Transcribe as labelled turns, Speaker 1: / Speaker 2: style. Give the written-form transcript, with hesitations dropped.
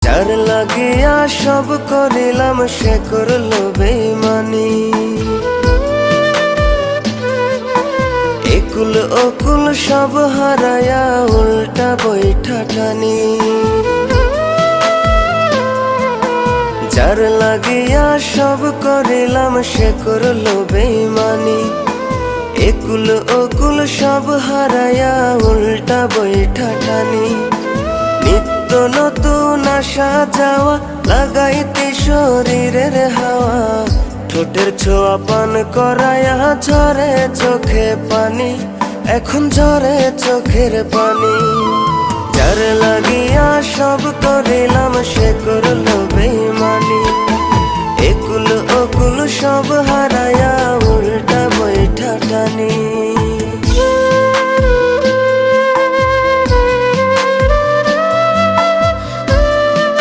Speaker 1: যার লাগিয়া সব করিলাম সে করলো বেইমানি। একুল ওকুল সব হারায়া উল্টা বৈঠা টানি। যার লাগিয়া সব করিলাম সে করলো বেইমানি। একুল ওকুল সব হারায়া উল্টা বৈঠা টানি। নিত্য নতুন আসা যাওয়া লাগাইতে শরীরের হাওয়া, ঠোঁটের ছোঁয়া পান করায়া ঝরে চোখে পানি, এখন ঝরে চোখের পানি। যার লাগিয়া সব করিলাম সে করল